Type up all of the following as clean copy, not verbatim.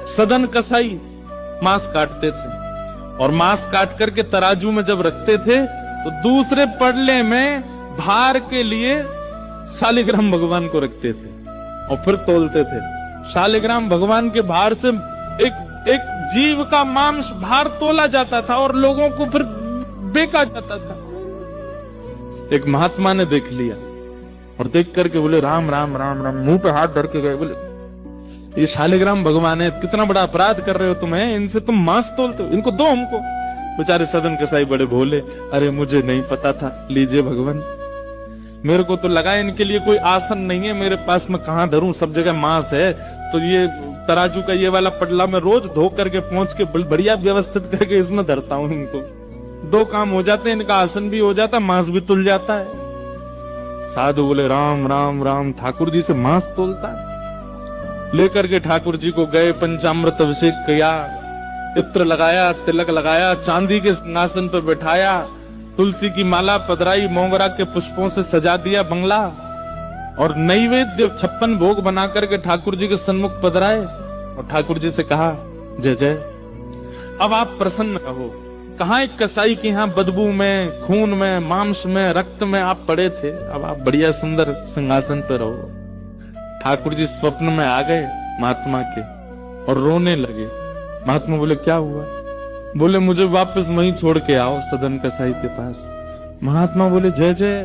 सदन कसाई मांस काटते थे और मांस काट करके तराजू में जब रखते थे तो दूसरे पड़ले में भार के लिए शालिग्राम भगवान को रखते थे और फिर तोलते थे। शालिग्राम भगवान के भार से एक जीव का मांस भार तोला जाता था और लोगों को फिर बेचा जाता था। एक महात्मा ने देख लिया और देख करके बोले राम राम राम राम, मुंह पे हाथ धर के गए, बोले ये शालिग्राम भगवान है, कितना बड़ा अपराध कर रहे हो तुम्हें, इनसे तुम मांस तोलते हो, इनको दो हमको। बेचारे सदन कसाई बड़े भोले, अरे मुझे नहीं पता था, लीजिए भगवान, मेरे को तो लगा इनके लिए कोई आसन नहीं है मेरे पास, मैं कहां धरूं, सब जगह मांस है, तो ये तराजू का ये वाला पटला मैं रोज धो करके पहुंच के बढ़िया व्यवस्थित करके इसमें धरता हूं, इनको दो काम हो जाते हैं, इनका आसन भी हो जाता है, मांस भी तुल जाता है। साधु बोले राम राम राम, ठाकुर जी से मांस तोलता है। लेकर के ठाकुर जी को गए, पंचामृत अभिषेक किया, इत्र लगाया, तिलक लगाया, चांदी के सिंहासन पर बैठाया, तुलसी की माला पधराई, मोगरा के पुष्पों से सजा दिया बंगला और नैवेद्य 56 भोग बना करके ठाकुर जी के सन्मुख पधराए और ठाकुर जी से कहा जय जय, अब आप प्रसन्न रहो। कहां एक कसाई के यहाँ बदबू में, खून में, मांस में, रक्त में आप पड़े थे, अब आप बढ़िया सुंदर सिंहासन पर रहो। ठाकुर जी स्वप्न में आ गए महात्मा के और रोने लगे। महात्मा बोले क्या हुआ? बोले मुझे वापस वहीं छोड़ के आओ सदन कसाई के पास। महात्मा बोले जय जय,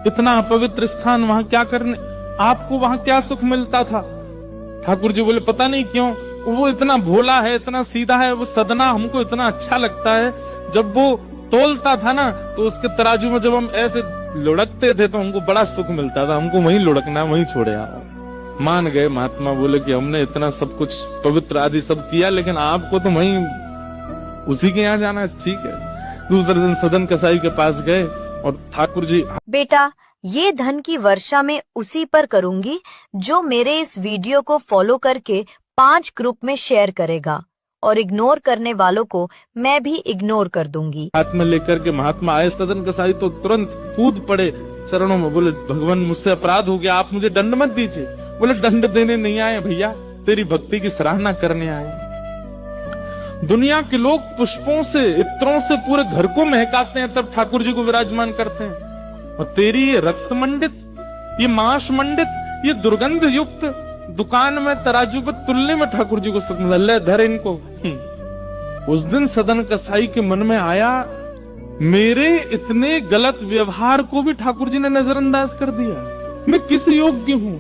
इतना अपवित्र स्थान वहां क्या करने, आपको वहां क्या सुख मिलता था? ठाकुर जी बोले पता नहीं क्यों, वो इतना भोला है, इतना सीधा है, वो सदना हमको इतना अच्छा लगता है। जब वो तोलता था ना तो उसके तराजू में जब हम ऐसे लुढ़कते थे तो हमको बड़ा सुख मिलता था, हमको वहीं लुढ़कना, वहीं छोड़े आओ। मान गए महात्मा, बोले कि हमने इतना सब कुछ पवित्र आदि सब किया, लेकिन आपको तो वहीं उसी के यहाँ जाना, ठीक है। दूसरे दिन सदन कसाई के पास गए और ठाकुर जी, बेटा ये धन की वर्षा में उसी पर करूंगी जो मेरे इस वीडियो को फॉलो करके 5 ग्रुप में शेयर करेगा, और इग्नोर करने वालों को मैं भी इग्नोर कर दूंगी। हाथ में लेकर के महात्मा आए। सदन कसाई तो तुरंत कूद पड़े चरणों में, बोले भगवान मुझसे अपराध हो गया, आप मुझे दंड मत दीजिए। बोले दंड देने नहीं आए भैया, तेरी भक्ति की सराहना करने आए। दुनिया के लोग पुष्पों से, इत्रों से पूरे घर को महकाते हैं, तब ठाकुर जी को विराजमान करते हैं, और तेरी ये रक्त मंडित, ये मांस मंडित, ये दुर्गंध युक्त दुकान में तराजू पर तुलने में ठाकुर जी को सुख मिला, ले धर इनको। उस दिन सदन कसाई के मन में आया, मेरे इतने गलत व्यवहार को भी ठाकुर जी ने नजरअंदाज कर दिया, मैं किस योग्य हूं?